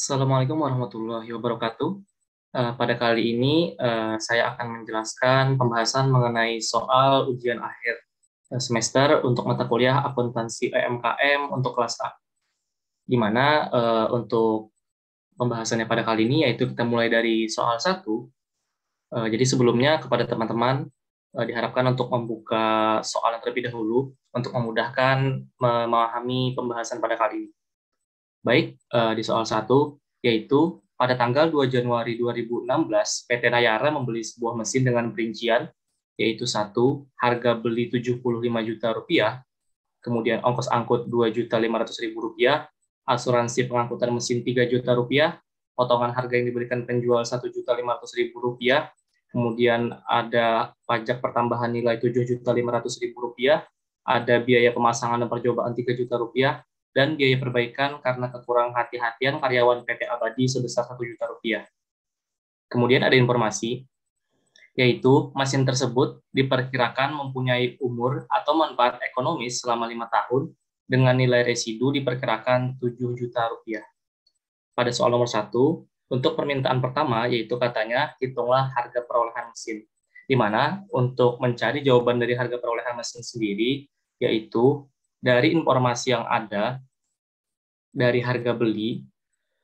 Assalamualaikum warahmatullahi wabarakatuh. Pada kali ini saya akan menjelaskan pembahasan mengenai soal ujian akhir semester untuk mata kuliah akuntansi EMKM untuk kelas A. Di mana untuk pembahasannya pada kali ini yaitu kita mulai dari soal 1. Jadi sebelumnya kepada teman-teman diharapkan untuk membuka soal terlebih dahulu untuk memudahkan memahami pembahasan pada kali ini. Baik, di soal 1, yaitu pada tanggal 2 Januari 2016, PT Nayara membeli sebuah mesin dengan perincian, yaitu 1, harga beli Rp75 juta, kemudian ongkos angkut Rp2.500.000, asuransi pengangkutan mesin Rp3 juta, potongan harga yang diberikan penjual Rp1.500.000, kemudian ada pajak pertambahan nilai Rp7.500.000, ada biaya pemasangan dan percobaan Rp3 juta, dan biaya perbaikan karena kekurang hati-hatian karyawan PT Abadi sebesar Rp1 juta. Kemudian ada informasi, yaitu mesin tersebut diperkirakan mempunyai umur atau manfaat ekonomis selama 5 tahun dengan nilai residu diperkirakan Rp7 juta. Pada soal nomor 1, untuk permintaan pertama, yaitu katanya hitunglah harga perolehan mesin, di mana untuk mencari jawaban dari harga perolehan mesin sendiri, yaitu dari informasi yang ada, dari harga beli,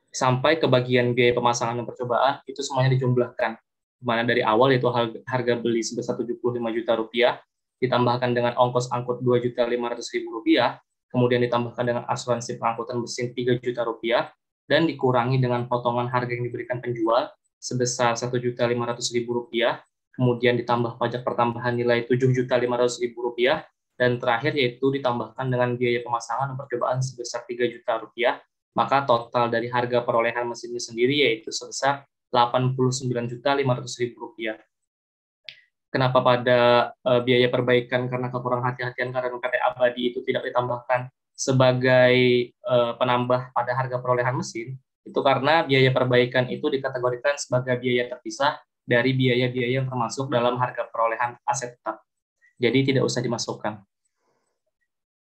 sampai ke bagian biaya pemasangan dan percobaan, itu semuanya dijumlahkan. Di mana dari awal yaitu harga beli sebesar Rp75 juta, ditambahkan dengan ongkos angkut Rp2.500.000, kemudian ditambahkan dengan asuransi pengangkutan mesin Rp3 juta, dan dikurangi dengan potongan harga yang diberikan penjual sebesar Rp1.500.000, kemudian ditambah pajak pertambahan nilai Rp7.500.000, dan terakhir yaitu ditambahkan dengan biaya pemasangan dan percobaan sebesar Rp3 juta, maka total dari harga perolehan mesinnya sendiri yaitu sebesar Rp89.500.000. Kenapa pada biaya perbaikan karena kekurang hati-hatian karena PT Abadi itu tidak ditambahkan sebagai penambah pada harga perolehan mesin? Itu karena biaya perbaikan itu dikategorikan sebagai biaya terpisah dari biaya-biaya yang termasuk dalam harga perolehan aset tetap. Jadi tidak usah dimasukkan.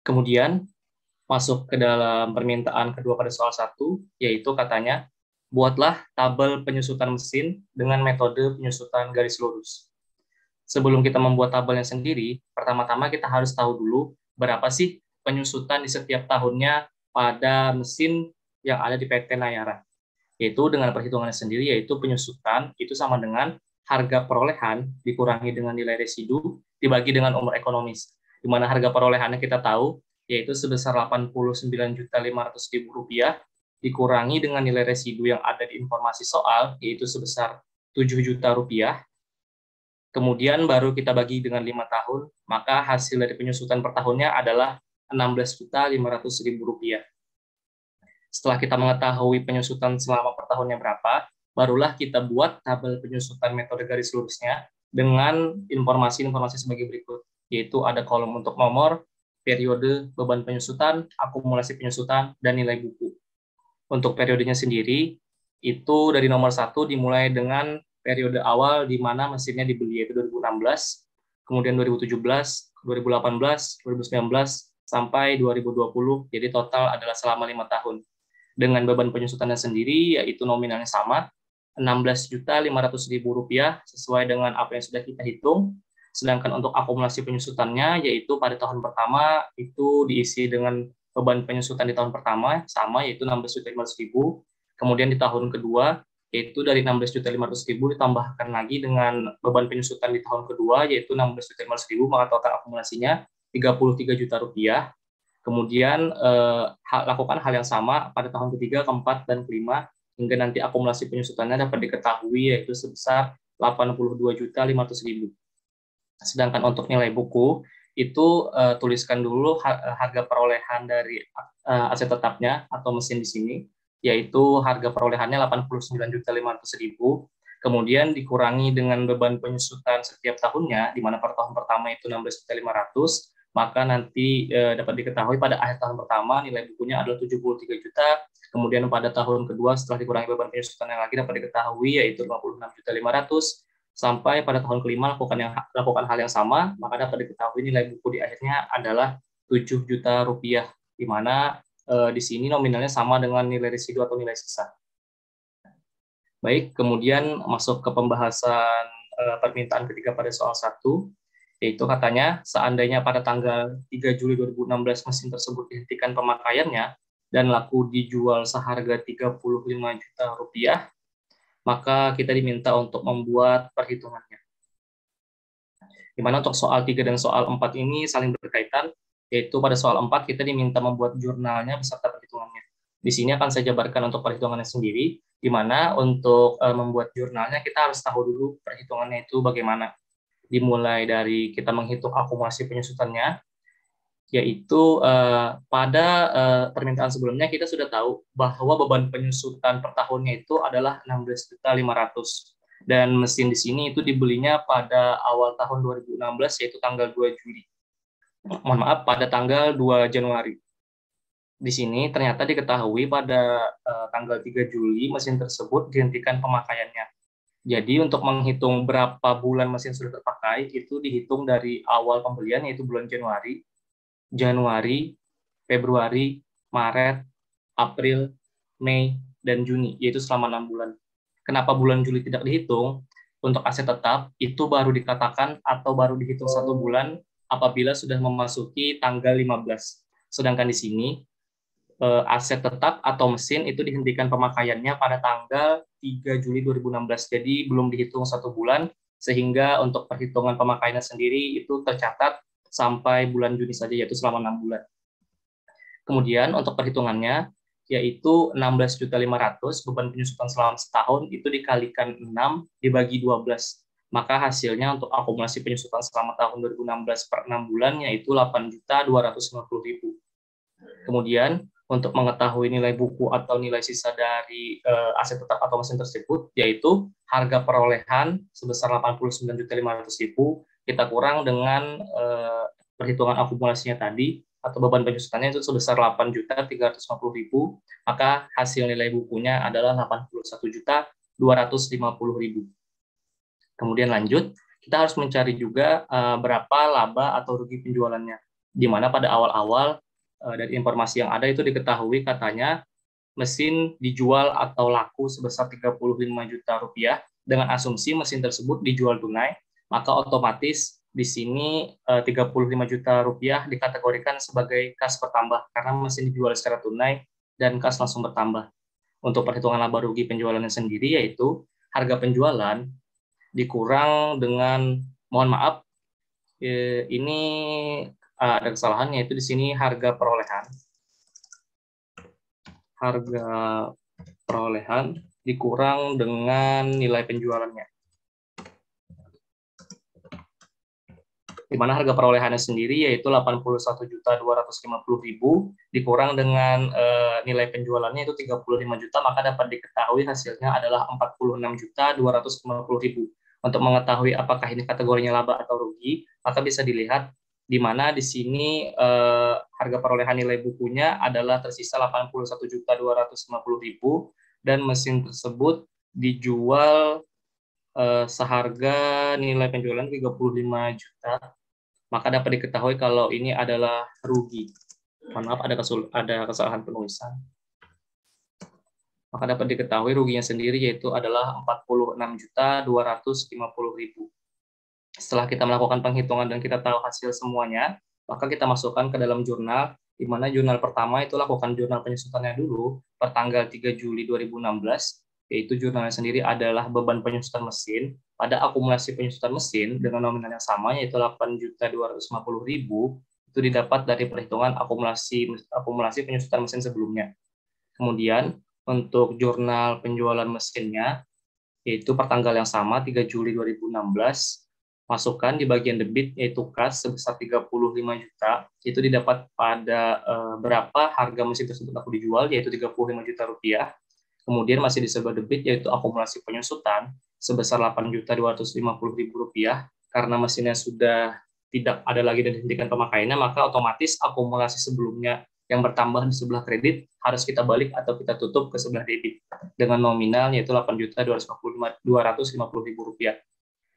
Kemudian masuk ke dalam permintaan kedua pada soal 1, yaitu katanya, buatlah tabel penyusutan mesin dengan metode penyusutan garis lurus. Sebelum kita membuat tabelnya sendiri, pertama-tama kita harus tahu dulu berapa sih penyusutan di setiap tahunnya pada mesin yang ada di PT Nayara. Yaitu dengan perhitungannya sendiri, yaitu penyusutan itu sama dengan harga perolehan dikurangi dengan nilai residu dibagi dengan umur ekonomis, di mana harga perolehannya kita tahu yaitu sebesar Rp89.500.000 dikurangi dengan nilai residu yang ada di informasi soal yaitu sebesar Rp7 juta. Kemudian baru kita bagi dengan 5 tahun, maka hasil dari penyusutan per tahunnya adalah Rp16.500.000. Setelah kita mengetahui penyusutan selama per tahunnya berapa, barulah kita buat tabel penyusutan metode garis lurusnya dengan informasi-informasi sebagai berikut, yaitu ada kolom untuk nomor, periode, beban penyusutan, akumulasi penyusutan, dan nilai buku. Untuk periodenya sendiri, itu dari nomor 1 dimulai dengan periode awal di mana mesinnya dibeli, yaitu 2016, kemudian 2017, 2018, 2019, sampai 2020, jadi total adalah selama 5 tahun. Dengan beban penyusutannya sendiri, yaitu nominalnya sama, Rp16.500.000 sesuai dengan apa yang sudah kita hitung. Sedangkan untuk akumulasi penyusutannya, yaitu pada tahun pertama itu diisi dengan beban penyusutan di tahun pertama sama, yaitu Rp16.500.000. Kemudian di tahun kedua, yaitu dari Rp16.500.000 ditambahkan lagi dengan beban penyusutan di tahun kedua, yaitu Rp16.500.000, maka total akumulasinya Rp33 juta. Kemudian lakukan hal yang sama pada tahun ketiga, keempat, dan kelima, hingga nanti akumulasi penyusutannya dapat diketahui yaitu sebesar Rp82.500.000. Sedangkan untuk nilai buku, itu tuliskan dulu harga perolehan dari aset tetapnya atau mesin di sini, yaitu harga perolehannya Rp89.500.000, kemudian dikurangi dengan beban penyusutan setiap tahunnya, di mana per tahun pertama itu Rp16.500.000, maka nanti dapat diketahui pada akhir tahun pertama nilai bukunya adalah Rp73 juta, kemudian pada tahun kedua setelah dikurangi beban penyusutan yang lagi dapat diketahui yaitu Rp56.500.000, sampai pada tahun kelima lakukan hal yang sama, maka dapat diketahui nilai buku di akhirnya adalah Rp7 juta, di mana di sini nominalnya sama dengan nilai residu atau nilai sisa. Baik, kemudian masuk ke pembahasan permintaan ketiga pada soal 1, yaitu katanya seandainya pada tanggal 3 Juli 2016 mesin tersebut dihentikan pemakaiannya dan laku dijual seharga 35 juta rupiah, maka kita diminta untuk membuat perhitungannya. Di mana untuk soal 3 dan soal 4 ini saling berkaitan, yaitu pada soal 4 kita diminta membuat jurnalnya beserta perhitungannya. Di sini akan saya jabarkan untuk perhitungannya sendiri, di mana untuk membuat jurnalnya kita harus tahu dulu perhitungannya itu bagaimana. Dimulai dari kita menghitung akumulasi penyusutannya, yaitu pada permintaan sebelumnya kita sudah tahu bahwa beban penyusutan per tahunnya itu adalah 16.500.000 dan mesin di sini itu dibelinya pada awal tahun 2016 yaitu tanggal 2 Juli. Mohon maaf, pada tanggal 2 Januari. Di sini ternyata diketahui pada tanggal 3 Juli mesin tersebut dihentikan pemakaiannya. Jadi untuk menghitung berapa bulan mesin sudah terpakai itu dihitung dari awal pembelian yaitu bulan Januari, Februari, Maret, April, Mei, dan Juni, yaitu selama 6 bulan. Kenapa bulan Juli tidak dihitung? Untuk aset tetap, itu baru dikatakan atau baru dihitung 1 bulan apabila sudah memasuki tanggal 15. Sedangkan di sini, aset tetap atau mesin itu dihentikan pemakaiannya pada tanggal 3 Juli 2016. Jadi belum dihitung 1 bulan, sehingga untuk perhitungan pemakaiannya sendiri itu tercatat sampai bulan Juni saja, yaitu selama 6 bulan. Kemudian untuk perhitungannya, yaitu 16.500.000 beban penyusutan selama setahun itu dikalikan 6 dibagi 12. Maka hasilnya untuk akumulasi penyusutan selama tahun 2016 per 6 bulan yaitu 8.250.000. Kemudian untuk mengetahui nilai buku atau nilai sisa dari aset tetap atau mesin tersebut, yaitu harga perolehan sebesar 89.500.000 kita kurang dengan perhitungan akumulasinya tadi, atau beban penyusutannya itu sebesar 8.350.000, maka hasil nilai bukunya adalah 81.250.000. Kemudian lanjut, kita harus mencari juga berapa laba atau rugi penjualannya, di mana pada awal-awal dari informasi yang ada itu diketahui katanya mesin dijual atau laku sebesar 35 juta rupiah dengan asumsi mesin tersebut dijual tunai, maka otomatis di sini 35 juta rupiah dikategorikan sebagai kas bertambah karena mesin dijual secara tunai dan kas langsung bertambah. Untuk perhitungan laba rugi penjualannya sendiri yaitu harga penjualan dikurang dengan, mohon maaf, ini ada kesalahan, yaitu di sini harga perolehan dikurang dengan nilai penjualannya. Di mana harga perolehannya sendiri yaitu 81.250.000 dikurang dengan nilai penjualannya itu 35 juta, maka dapat diketahui hasilnya adalah 46.250.000. Untuk mengetahui apakah ini kategorinya laba atau rugi, maka bisa dilihat di mana di sini harga perolehan nilai bukunya adalah tersisa 81.250.000 dan mesin tersebut dijual seharga nilai penjualan 35 juta, maka dapat diketahui kalau ini adalah rugi. Mohon maaf, ada kesalahan penulisan. Maka dapat diketahui ruginya sendiri yaitu adalah 46.250.000. Setelah kita melakukan penghitungan dan kita tahu hasil semuanya, maka kita masukkan ke dalam jurnal, di mana jurnal pertama itu lakukan jurnal penyusutannya dulu per tanggal 3 Juli 2016, yaitu jurnalnya sendiri adalah beban penyusutan mesin pada akumulasi penyusutan mesin dengan nominal yang sama yaitu 8.250.000 itu didapat dari perhitungan akumulasi penyusutan mesin sebelumnya. Kemudian untuk jurnal penjualan mesinnya yaitu per tanggal yang sama 3 Juli 2016 masukkan di bagian debit yaitu kas sebesar 35 juta itu didapat pada berapa harga mesin tersebut aku dijual yaitu 35 juta rupiah. Kemudian masih di sebelah debit yaitu akumulasi penyusutan sebesar 8.250.000 rupiah. Karena mesinnya sudah tidak ada lagi dan dihentikan pemakaiannya, maka otomatis akumulasi sebelumnya yang bertambah di sebelah kredit harus kita balik atau kita tutup ke sebelah debit dengan nominal yaitu 8.250.000 rupiah.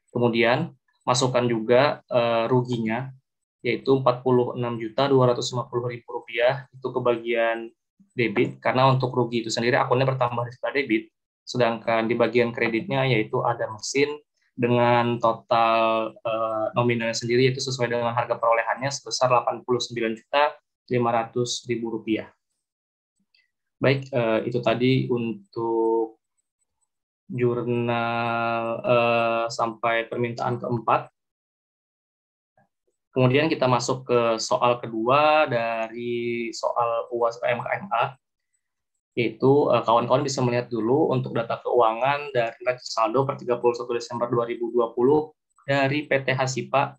Kemudian masukkan juga ruginya yaitu 46.250.000 rupiah itu ke bagian debit, karena untuk rugi itu sendiri akunnya bertambah di sebelah debit, Sedangkan di bagian kreditnya yaitu ada mesin dengan total nominalnya sendiri yaitu sesuai dengan harga perolehannya sebesar Rp89.500.000. Baik, itu tadi untuk jurnal sampai permintaan keempat. Kemudian kita masuk ke soal kedua dari soal UAS UMKMA, yaitu kawan-kawan bisa melihat dulu untuk data keuangan dari neraca saldo per 31 Desember 2020 dari PT Hasipa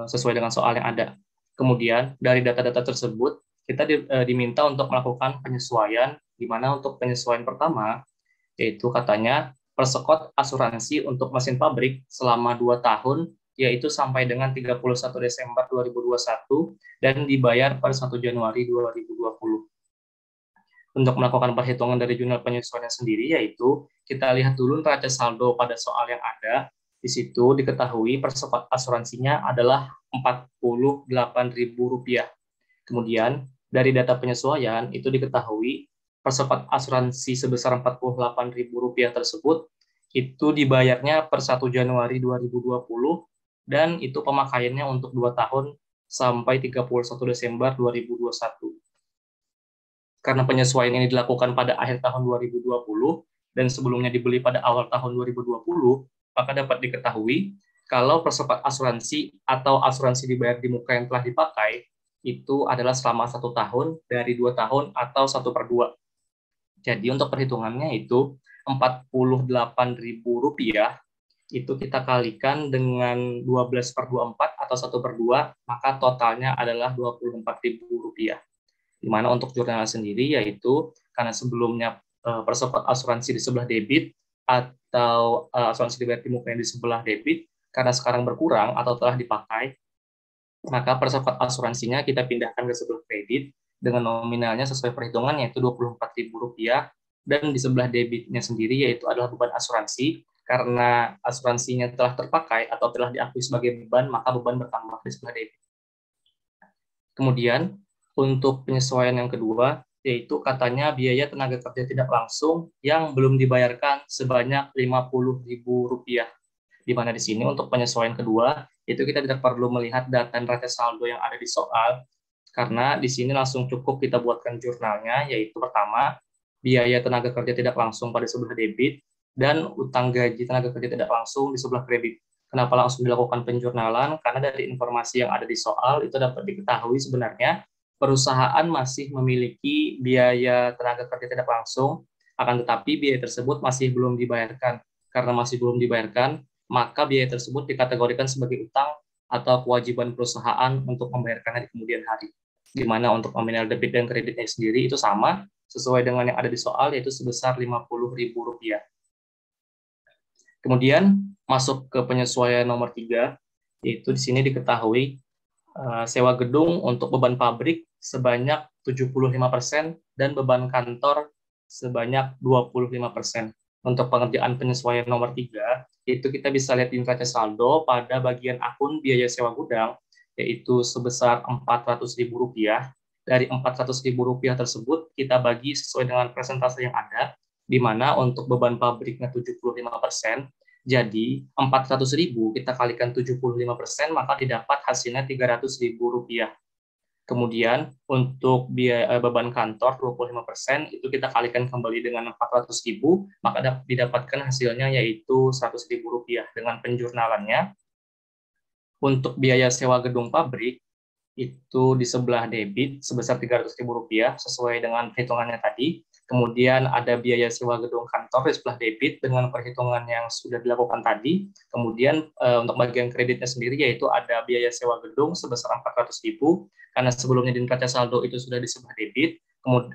sesuai dengan soal yang ada. Kemudian dari data-data tersebut kita diminta untuk melakukan penyesuaian, di mana untuk penyesuaian pertama yaitu katanya persekot asuransi untuk mesin pabrik selama 2 tahun yaitu sampai dengan 31 Desember 2021 dan dibayar per 1 Januari 2020. Untuk melakukan perhitungan dari jurnal penyesuaian sendiri, yaitu kita lihat dulu neraca saldo pada soal yang ada. Di situ diketahui persekot asuransinya adalah Rp48.000. Kemudian dari data penyesuaian itu diketahui persekot asuransi sebesar Rp48.000 tersebut itu dibayarnya per 1 Januari 2020 dan itu pemakaiannya untuk 2 tahun sampai 31 Desember 2021. Karena penyesuaian ini dilakukan pada akhir tahun 2020 dan sebelumnya dibeli pada awal tahun 2020, maka dapat diketahui kalau persekot asuransi atau asuransi dibayar di muka yang telah dipakai itu adalah selama 1 tahun, dari 2 tahun, atau 1/2. Jadi untuk perhitungannya itu Rp48.000 itu kita kalikan dengan 12/24 atau 1/2, maka totalnya adalah Rp24.000. Di mana untuk jurnal sendiri yaitu karena sebelumnya persekot asuransi di sebelah debit atau asuransi dibayar di muka yang di sebelah debit, karena sekarang berkurang atau telah dipakai, maka persekot asuransinya kita pindahkan ke sebelah kredit dengan nominalnya sesuai perhitungan yaitu Rp24.000 dan di sebelah debitnya sendiri yaitu adalah beban asuransi. Karena asuransinya telah terpakai atau telah diakui sebagai beban, maka beban bertambah di sebelah debit. Kemudian, untuk penyesuaian yang kedua, yaitu katanya biaya tenaga kerja tidak langsung yang belum dibayarkan sebanyak Rp50.000. Di mana di sini untuk penyesuaian kedua, itu kita tidak perlu melihat data neraca saldo yang ada di soal, karena di sini langsung cukup kita buatkan jurnalnya, yaitu pertama, biaya tenaga kerja tidak langsung pada sebelah debit, dan utang gaji tenaga kerja tidak langsung di sebelah kredit. Kenapa langsung dilakukan penjurnalan? Karena dari informasi yang ada di soal itu dapat diketahui sebenarnya perusahaan masih memiliki biaya tenaga kerja tidak langsung, akan tetapi biaya tersebut masih belum dibayarkan. Karena masih belum dibayarkan, maka biaya tersebut dikategorikan sebagai utang atau kewajiban perusahaan untuk membayarkannya di kemudian hari. Di mana untuk nominal debit dan kreditnya sendiri itu sama, sesuai dengan yang ada di soal, yaitu sebesar Rp50.000. Kemudian masuk ke penyesuaian nomor 3, yaitu di sini diketahui sewa gedung untuk beban pabrik sebanyak 75% dan beban kantor sebanyak 25%. Untuk pengerjaan penyesuaian nomor 3, itu kita bisa lihat di neraca saldo pada bagian akun biaya sewa gudang, yaitu sebesar Rp400.000. Dari Rp400.000 tersebut, kita bagi sesuai dengan persentase yang ada, di mana untuk beban pabriknya 75%, jadi Rp400.000 kita kalikan 75%, maka didapat hasilnya Rp300.000. Kemudian untuk biaya beban kantor 25%, itu kita kalikan kembali dengan Rp400.000, maka didapatkan hasilnya yaitu Rp100.000 dengan penjurnalannya. Untuk biaya sewa gedung pabrik, itu di sebelah debit sebesar Rp300.000 sesuai dengan perhitungannya tadi. Kemudian ada biaya sewa gedung kantor di sebelah debit dengan perhitungan yang sudah dilakukan tadi. Kemudian untuk bagian kreditnya sendiri yaitu ada biaya sewa gedung sebesar Rp400.000 karena sebelumnya di neraca saldo itu sudah di sebelah debit.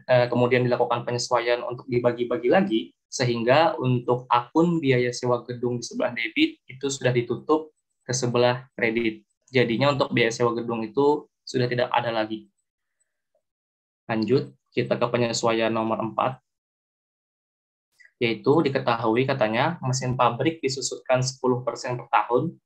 Kemudian dilakukan penyesuaian untuk dibagi-bagi lagi sehingga untuk akun biaya sewa gedung di sebelah debit itu sudah ditutup ke sebelah kredit. Jadinya untuk biaya sewa gedung itu sudah tidak ada lagi. Lanjut, kita ke penyesuaian nomor 4, yaitu diketahui katanya mesin pabrik disusutkan 10% per tahun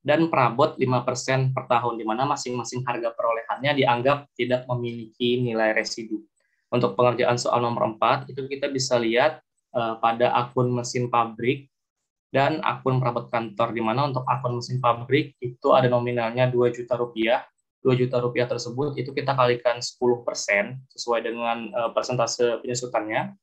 dan perabot 5% per tahun, di mana masing-masing harga perolehannya dianggap tidak memiliki nilai residu. Untuk pengerjaan soal nomor 4, itu kita bisa lihat pada akun mesin pabrik dan akun perabot kantor, di mana untuk akun mesin pabrik itu ada nominalnya 2 juta rupiah. 2 juta rupiah tersebut itu kita kalikan 10% sesuai dengan persentase penyusutannya,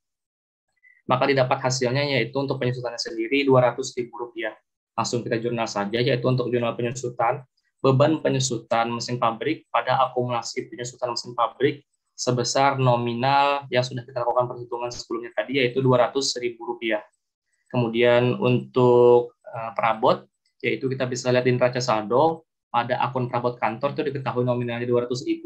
maka didapat hasilnya yaitu untuk penyusutannya sendiri 200.000 rupiah. Langsung kita jurnal saja, yaitu untuk jurnal penyusutan, beban penyusutan mesin pabrik pada akumulasi penyusutan mesin pabrik sebesar nominal yang sudah kita lakukan perhitungan sebelumnya tadi, yaitu 200.000 rupiah. Kemudian untuk perabot, yaitu kita bisa lihat di neraca saldo, pada akun perabot kantor itu diketahui nominalnya 200.000,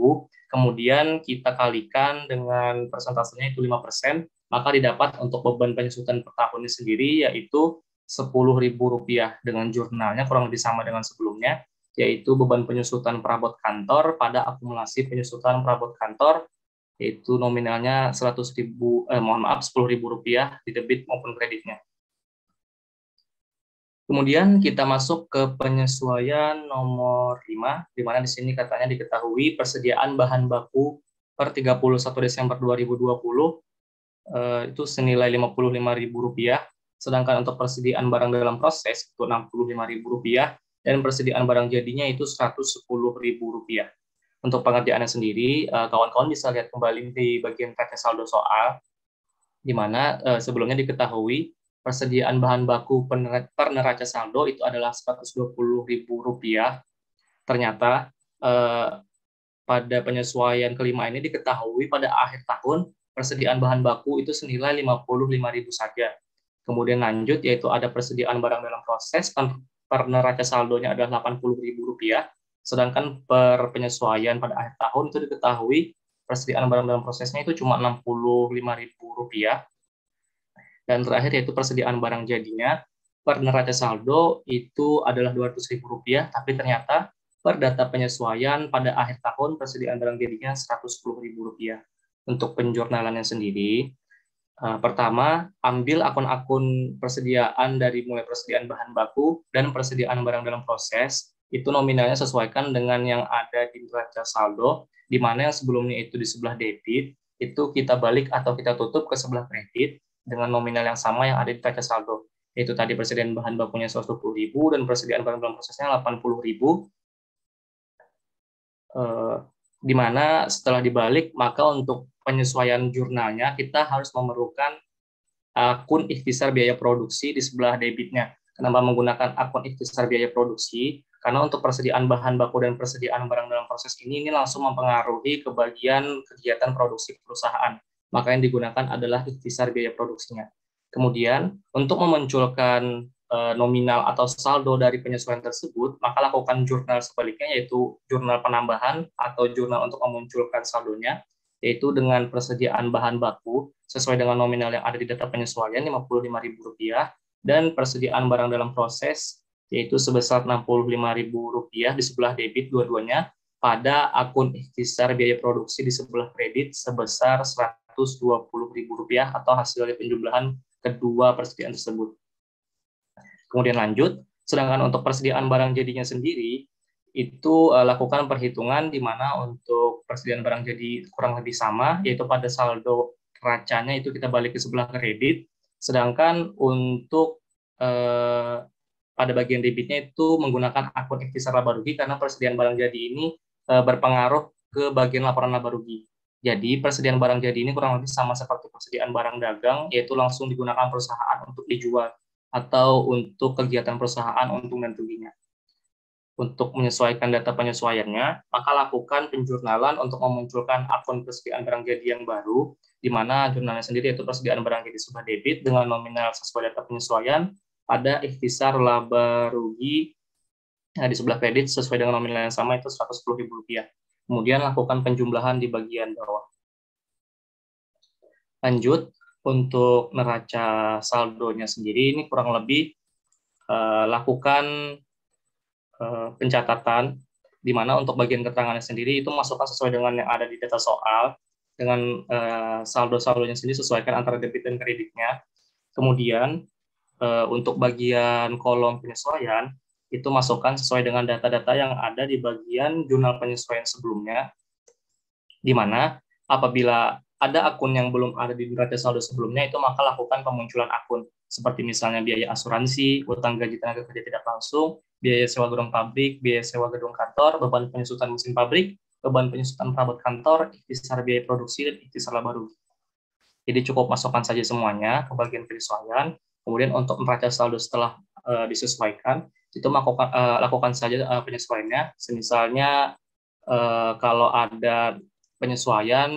kemudian kita kalikan dengan persentasenya itu 5%, maka didapat untuk beban penyusutan per tahunnya sendiri, yaitu 10.000 rupiah, dengan jurnalnya kurang lebih sama dengan sebelumnya, yaitu beban penyusutan perabot kantor pada akumulasi penyusutan perabot kantor, yaitu nominalnya 10.000 rupiah di debit maupun kreditnya. Kemudian kita masuk ke penyesuaian nomor 5, di mana di sini katanya diketahui persediaan bahan baku per 31 Desember 2020 itu senilai Rp55.000, sedangkan untuk persediaan barang dalam proses itu Rp65.000, dan persediaan barang jadinya itu Rp110.000. Untuk pengerjaannya sendiri, kawan-kawan bisa lihat kembali di bagian neraca saldo soal, di mana sebelumnya diketahui persediaan bahan baku per neraca saldo itu adalah Rp120.000. Ternyata pada penyesuaian kelima ini diketahui pada akhir tahun persediaan bahan baku itu senilai Rp55.000 saja. Kemudian lanjut, yaitu ada persediaan barang dalam proses per neraca saldonya adalah Rp80.000, sedangkan per penyesuaian pada akhir tahun itu diketahui persediaan barang dalam prosesnya itu cuma Rp65.000. Dan terakhir yaitu persediaan barang jadinya per neraca saldo itu adalah Rp200.000, tapi ternyata per data penyesuaian pada akhir tahun persediaan barang jadinya Rp110.000. Untuk penjurnalannya sendiri, pertama, ambil akun-akun persediaan dari mulai persediaan bahan baku dan persediaan barang dalam proses, itu nominalnya sesuaikan dengan yang ada di neraca saldo, di mana yang sebelumnya itu di sebelah debit, itu kita balik atau kita tutup ke sebelah kredit, dengan nominal yang sama yang ada di neraca saldo, yaitu tadi persediaan bahan bakunya 120.000 dan persediaan barang dalam prosesnya 80.000, di mana setelah dibalik, maka untuk penyesuaian jurnalnya kita harus memerlukan akun ikhtisar biaya produksi di sebelah debitnya. Kenapa menggunakan akun ikhtisar biaya produksi? Karena untuk persediaan bahan baku dan persediaan barang dalam proses ini langsung mempengaruhi ke bagian kegiatan produksi perusahaan. Maka yang digunakan adalah ikhtisar biaya produksinya. Kemudian, untuk memunculkan nominal atau saldo dari penyesuaian tersebut, maka lakukan jurnal sebaliknya, yaitu jurnal penambahan atau jurnal untuk memunculkan saldonya, yaitu dengan persediaan bahan baku sesuai dengan nominal yang ada di data penyesuaian Rp55.000, dan persediaan barang dalam proses yaitu sebesar Rp65.000 di sebelah debit dua-duanya, pada akun ikhtisar biaya produksi di sebelah kredit sebesar Rp120.000 atau hasil dari penjumlahan kedua persediaan tersebut. Kemudian lanjut, sedangkan untuk persediaan barang jadinya sendiri, itu lakukan perhitungan di mana untuk persediaan barang jadi kurang lebih sama, yaitu pada saldo neracanya itu kita balik ke sebelah kredit, sedangkan untuk pada bagian debitnya itu menggunakan akun ikhtisar laba rugi, karena persediaan barang jadi ini berpengaruh ke bagian laporan laba rugi. Jadi persediaan barang jadi ini kurang lebih sama seperti persediaan barang dagang, yaitu langsung digunakan perusahaan untuk dijual atau untuk kegiatan perusahaan untung dan ruginya. Untuk menyesuaikan data penyesuaiannya, maka lakukan penjurnalan untuk memunculkan akun persediaan barang jadi yang baru, di mana jurnalnya sendiri yaitu persediaan barang jadi sebelah debit dengan nominal sesuai data penyesuaian pada ikhtisar laba rugi di sebelah kredit sesuai dengan nominal yang sama, itu Rp110.000. Kemudian lakukan penjumlahan di bagian bawah. Lanjut, untuk neraca saldonya sendiri ini kurang lebih lakukan pencatatan, di mana untuk bagian keterangannya sendiri itu masukkan sesuai dengan yang ada di data soal, dengan saldo-saldonya sendiri sesuaikan antara debit dan kreditnya. Kemudian untuk bagian kolom penyesuaian itu masukkan sesuai dengan data-data yang ada di bagian jurnal penyesuaian sebelumnya, di mana apabila ada akun yang belum ada di neraca saldo sebelumnya, itu maka lakukan pemunculan akun. Seperti misalnya biaya asuransi, utang gaji tenaga kerja tidak langsung, biaya sewa gedung pabrik, biaya sewa gedung kantor, beban penyusutan mesin pabrik, beban penyusutan perabot kantor, ikhtisar biaya produksi, dan ikhtisar laba rugi. Jadi cukup masukkan saja semuanya ke bagian penyesuaian. Kemudian untuk neraca saldo setelah disesuaikan, itu lakukan saja penyesuaiannya. Misalnya kalau ada penyesuaian,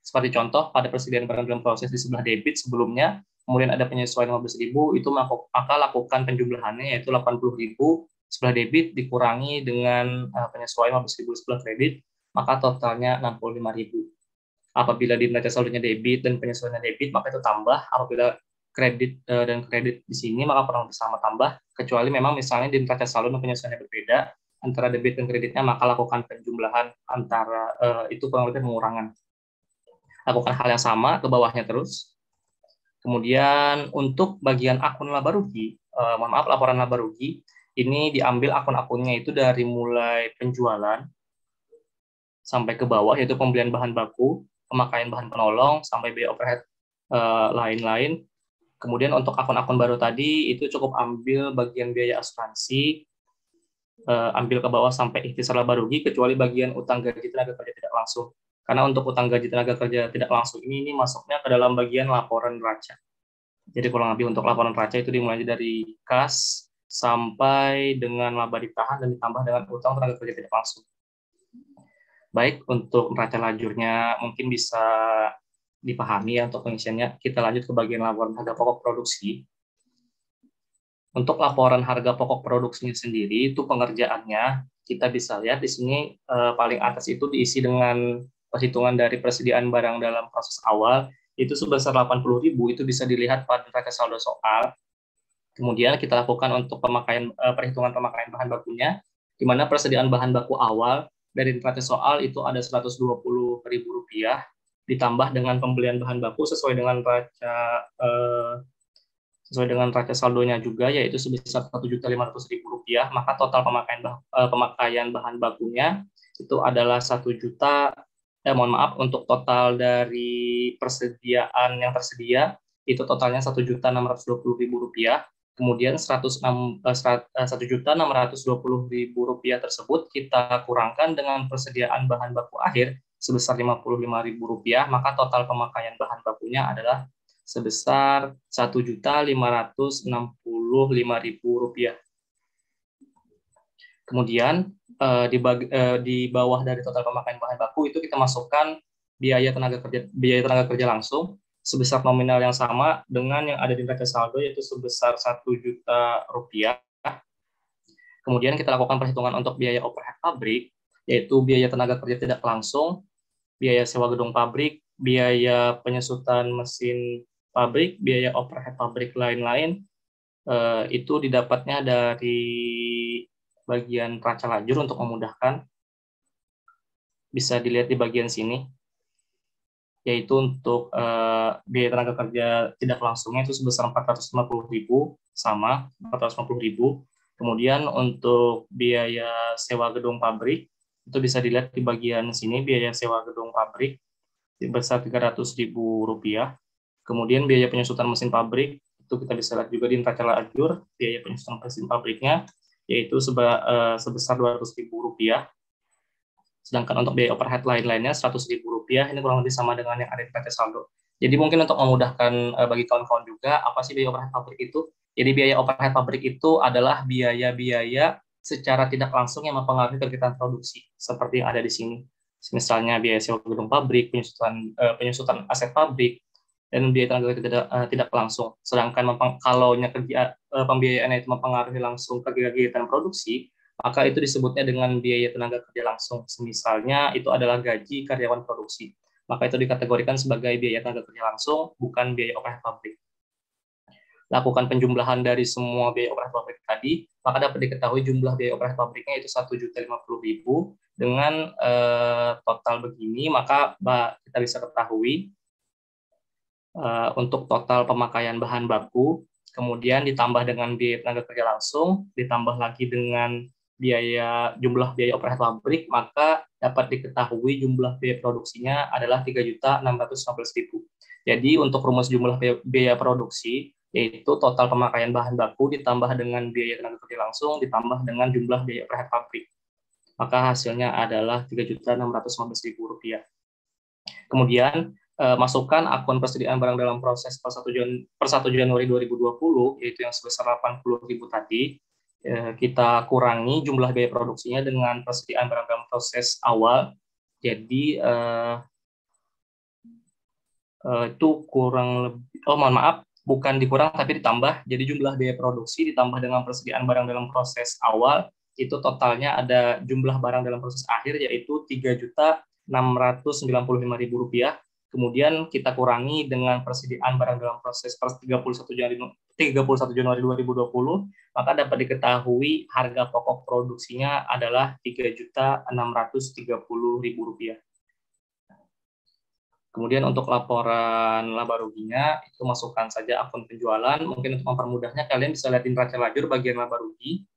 seperti contoh pada persediaan barang dalam proses di sebelah debit sebelumnya, kemudian ada penyesuaian 15.000, itu maka lakukan penjumlahannya, yaitu 80.000 sebelah debit dikurangi dengan penyesuaian 15.000 sebelah kredit, maka totalnya 65.000. Apabila di neraca saldonya debit dan penyesuaiannya debit, maka itu tambah. Apabila kredit dan kredit di sini, maka kurang bersama tambah. Kecuali memang misalnya di neraca saldo dan penyesuaiannya berbeda antara debit dan kreditnya, maka lakukan penjumlahan antara itu kurang lebih pengurangan. Lakukan hal yang sama ke bawahnya terus. Kemudian untuk bagian akun laba rugi, laporan laba rugi, ini diambil akun-akunnya itu dari mulai penjualan sampai ke bawah, yaitu pembelian bahan baku, pemakaian bahan penolong, sampai biaya overhead lain-lain. Kemudian untuk akun-akun baru tadi, itu cukup ambil bagian biaya asuransi, ambil ke bawah sampai ikhtisar laba rugi, kecuali bagian utang gaji tenaga kerja tidak langsung. Karena untuk utang gaji tenaga kerja tidak langsung ini masuknya ke dalam bagian laporan neraca. Jadi kurang lebih untuk laporan neraca itu dimulai dari kas sampai dengan laba ditahan dan ditambah dengan utang tenaga kerja tidak langsung. Baik, untuk neraca lajurnya mungkin bisa dipahami ya untuk pengisiannya. Kita lanjut ke bagian laporan harga pokok produksi. Untuk laporan harga pokok produksinya sendiri, itu pengerjaannya, kita bisa lihat di sini paling atas itu diisi dengan perhitungan dari persediaan barang dalam proses awal, itu sebesar 80.000, itu bisa dilihat pada neraca saldo soal. Kemudian kita lakukan untuk perhitungan pemakaian bahan bakunya, di mana persediaan bahan baku awal dari neraca soal itu ada Rp120.000, ditambah dengan pembelian bahan baku sesuai dengan neraca saldonya juga, yaitu sebesar Rp1.500.000, maka total pemakaian bahan bakunya itu adalah untuk total dari persediaan yang tersedia, itu totalnya Rp1.620.000. Kemudian Rp1.620.000 tersebut kita kurangkan dengan persediaan bahan baku akhir sebesar Rp55.000, maka total pemakaian bahan bakunya adalah sebesar Rp1.565.000. Kemudian di bawah dari total pemakaian bahan baku itu kita masukkan biaya tenaga kerja langsung sebesar nominal yang sama dengan yang ada di neraca saldo, yaitu sebesar Rp1.000.000. Kemudian kita lakukan perhitungan untuk biaya overhead pabrik, yaitu biaya tenaga kerja tidak langsung, biaya sewa gedung pabrik, biaya penyusutan mesin pabrik, biaya overhead pabrik lain-lain, itu didapatnya dari bagian neraca lajur. Untuk memudahkan, bisa dilihat di bagian sini, yaitu untuk biaya tenaga kerja tidak langsungnya itu sebesar Rp450.000, sama Rp450.000. Kemudian untuk biaya sewa gedung pabrik, itu bisa dilihat di bagian sini, biaya sewa gedung pabrik sebesar Rp300.000. Kemudian biaya penyusutan mesin pabrik, itu kita bisa lihat juga di neraca lajur, biaya penyusutan mesin pabriknya, yaitu sebesar Rp200.000. Sedangkan untuk biaya overhead lain-lainnya Rp100.000, ini kurang lebih sama dengan yang ada di neraca saldo. Jadi mungkin untuk memudahkan bagi kawan-kawan juga, apa sih biaya overhead pabrik itu? Jadi biaya overhead pabrik itu adalah biaya-biaya secara tidak langsung yang mempengaruhi kegiatan produksi, seperti yang ada di sini. Misalnya biaya sewa gedung pabrik, penyusutan aset pabrik, dan biaya tenaga kerja tidak langsung. Sedangkan kalau pembiayaannya itu mempengaruhi langsung kegiatan produksi, maka itu disebutnya dengan biaya tenaga kerja langsung. Misalnya itu adalah gaji karyawan produksi, maka itu dikategorikan sebagai biaya tenaga kerja langsung, bukan biaya overhead pabrik. Lakukan penjumlahan dari semua biaya overhead pabrik tadi, maka dapat diketahui jumlah biaya overhead pabriknya itu Rp1.050.000. Dengan total begini, maka kita bisa ketahui untuk total pemakaian bahan baku, kemudian ditambah dengan biaya tenaga kerja langsung, ditambah lagi dengan jumlah biaya operasional pabrik, maka dapat diketahui jumlah biaya produksinya adalah 3.615.000. Jadi untuk rumus jumlah biaya produksi, yaitu total pemakaian bahan baku ditambah dengan biaya tenaga kerja langsung ditambah dengan jumlah biaya operasional pabrik. Maka hasilnya adalah Rp3.615.000. Kemudian masukkan akun persediaan barang dalam proses per 1 Januari 2020, yaitu yang sebesar 80.000 tadi. Kita kurangi jumlah biaya produksinya dengan persediaan barang dalam proses awal. Jadi itu kurang lebih, mohon maaf, bukan dikurang tapi ditambah. Jadi jumlah biaya produksi ditambah dengan persediaan barang dalam proses awal, itu totalnya ada jumlah barang dalam proses akhir yaitu Rp3.695.000. Kemudian kita kurangi dengan persediaan barang dalam proses per 31 Januari 2020, maka dapat diketahui harga pokok produksinya adalah Rp3.630.000. Kemudian untuk laporan laba ruginya, itu masukkan saja akun penjualan. Mungkin untuk mempermudahnya, kalian bisa lihat di neraca lajur bagian laba rugi.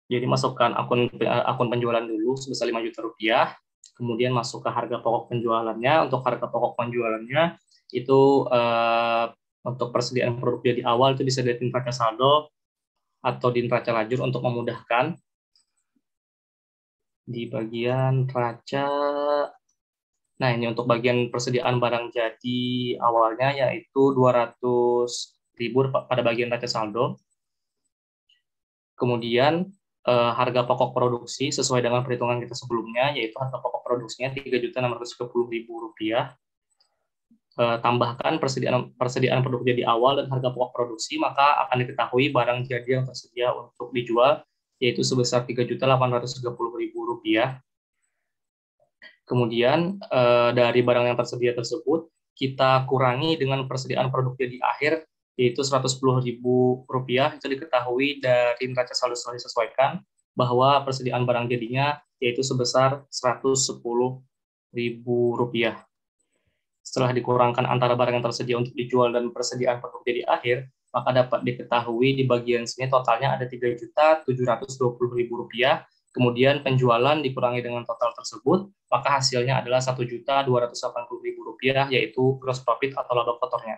Jadi masukkan akun penjualan dulu sebesar Rp5 juta. Kemudian masuk ke harga pokok penjualannya. Untuk harga pokok penjualannya, itu untuk persediaan produknya di awal, itu bisa dilihat di neraca saldo atau di neraca lajur untuk memudahkan. Di bagian neraca, nah, ini untuk bagian persediaan barang jadi awalnya yaitu 200.000 pada bagian neraca saldo. Kemudian harga pokok produksi sesuai dengan perhitungan kita sebelumnya, yaitu harga pokok produksinya Rp3.630.000. Tambahkan persediaan produk jadi awal dan harga pokok produksi, maka akan diketahui barang jadi yang tersedia untuk dijual, yaitu sebesar Rp3.830.000. Kemudian dari barang yang tersedia tersebut, kita kurangi dengan persediaan produk jadi akhir, yaitu Rp110.000. Itu diketahui dari neraca saldo setelah disesuaikan, bahwa persediaan barang jadinya yaitu sebesar Rp110.000. Setelah dikurangkan antara barang yang tersedia untuk dijual dan persediaan produk jadi akhir, maka dapat diketahui di bagian sini totalnya ada Rp3.720.000. Kemudian penjualan dikurangi dengan total tersebut, maka hasilnya adalah Rp1.280.000, yaitu gross profit atau laba kotornya.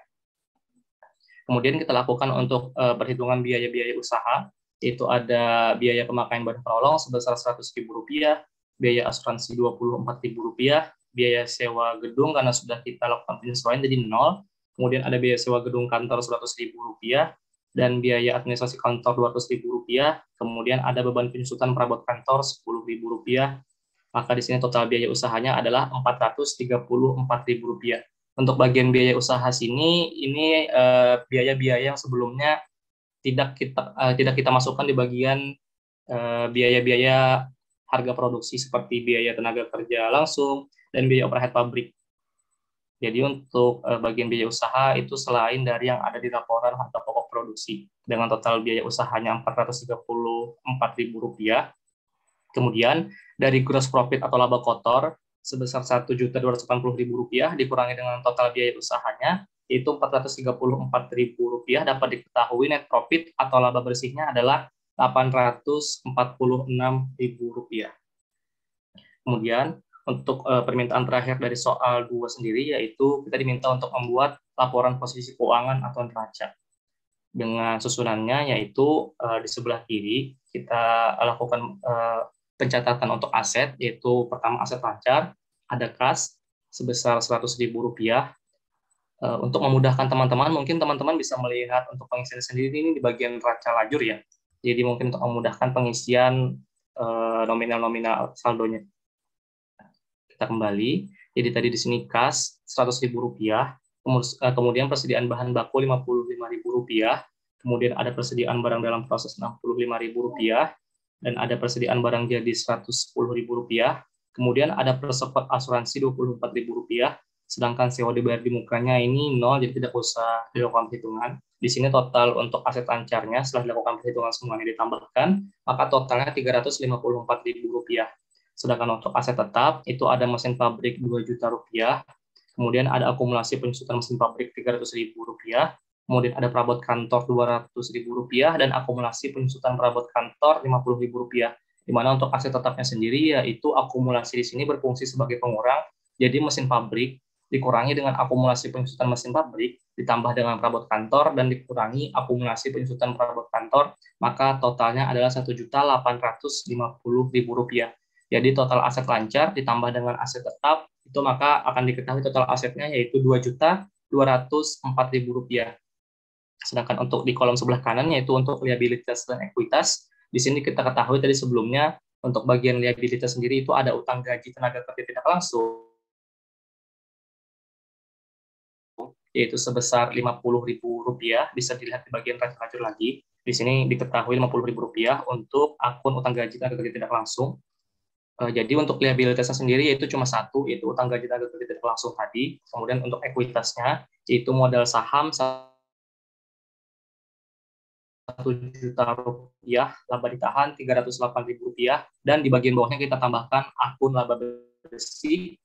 Kemudian kita lakukan untuk perhitungan biaya-biaya usaha, yaitu ada biaya pemakaian bahan penolong sebesar Rp100.000, biaya asuransi Rp24.000, biaya sewa gedung karena sudah kita lakukan penyesuaian jadi 0, kemudian ada biaya sewa gedung kantor Rp100.000, dan biaya administrasi kantor Rp200.000, kemudian ada beban penyusutan perabot kantor Rp10.000, maka di sini total biaya usahanya adalah Rp434.000. Untuk bagian biaya usaha sini, ini biaya-biaya yang sebelumnya tidak kita masukkan di bagian biaya-biaya harga produksi seperti biaya tenaga kerja langsung dan biaya operasional pabrik. Jadi untuk bagian biaya usaha itu selain dari yang ada di laporan harga pokok produksi dengan total biaya usahanya Rp434.000. Kemudian dari gross profit atau laba kotor sebesar Rp1.280.000 dikurangi dengan total biaya usahanya yaitu Rp434.000, dapat diketahui net profit atau laba bersihnya adalah Rp846.000. Kemudian untuk permintaan terakhir dari soal 2 sendiri, yaitu kita diminta untuk membuat laporan posisi keuangan atau neraca. Dengan susunannya, yaitu di sebelah kiri, kita lakukan pencatatan untuk aset, yaitu pertama aset lancar, ada kas sebesar Rp100.000. Untuk memudahkan teman-teman, mungkin teman-teman bisa melihat untuk pengisian sendiri ini di bagian neraca lajur ya. Jadi mungkin untuk memudahkan pengisian nominal-nominal saldonya. Kita kembali, jadi tadi di sini kas Rp100.000, kemudian persediaan bahan baku Rp55.000, kemudian ada persediaan barang dalam proses Rp65.000, dan ada persediaan barang jadi Rp110.000, kemudian ada persekot asuransi Rp24.000, sedangkan sewa dibayar di mukanya ini 0, jadi tidak usah dilakukan perhitungan. Di sini total untuk aset lancarnya setelah dilakukan perhitungan semuanya ditambahkan, maka totalnya Rp354.000. Sedangkan untuk aset tetap, itu ada mesin pabrik Rp2 juta, kemudian ada akumulasi penyusutan mesin pabrik Rp300.000, kemudian ada perabot kantor Rp200.000, dan akumulasi penyusutan perabot kantor Rp50.000. Di mana untuk aset tetapnya sendiri, yaitu akumulasi di sini berfungsi sebagai pengurang, jadi mesin pabrik dikurangi dengan akumulasi penyusutan mesin pabrik, ditambah dengan perabot kantor, dan dikurangi akumulasi penyusutan perabot kantor, maka totalnya adalah Rp1.850.000. Jadi total aset lancar ditambah dengan aset tetap, itu maka akan diketahui total asetnya yaitu Rp2.204.000. Sedangkan untuk di kolom sebelah kanan, yaitu untuk liabilitas dan ekuitas, di sini kita ketahui tadi sebelumnya, untuk bagian liabilitas sendiri itu ada utang gaji tenaga kerja tidak langsung, yaitu sebesar Rp50.000, bisa dilihat di bagian terakhir lagi. Di sini diketahui Rp50.000 untuk akun utang gaji tenaga kerja tidak langsung. Jadi untuk liabilitasnya sendiri yaitu cuma satu, yaitu utang gaji tenaga kerja tidak langsung tadi. Kemudian untuk ekuitasnya, yaitu modal saham Rp1.000.000, laba ditahan Rp308.000, dan di bagian bawahnya kita tambahkan akun laba bersih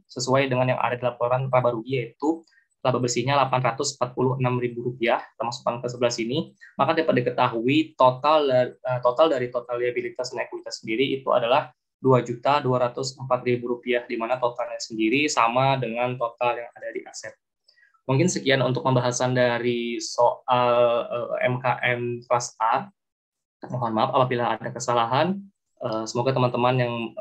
sesuai dengan yang ada di laporan laba rugi, yaitu laba bersihnya Rp846.000, termasuk ke sebelah sini. Maka dapat diketahui total dari total liabilitas dan ekuitas sendiri itu adalah Rp2.204.000, di mana totalnya sendiri sama dengan total yang ada di aset. Mungkin sekian untuk pembahasan dari soal MKM kelas A. Mohon maaf apabila ada kesalahan. Semoga teman-teman yang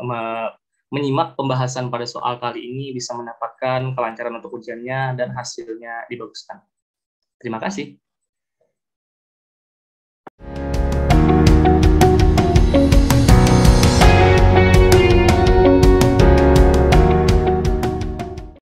menyimak pembahasan pada soal kali ini bisa mendapatkan kelancaran untuk ujiannya dan hasilnya dibaguskan. Terima kasih.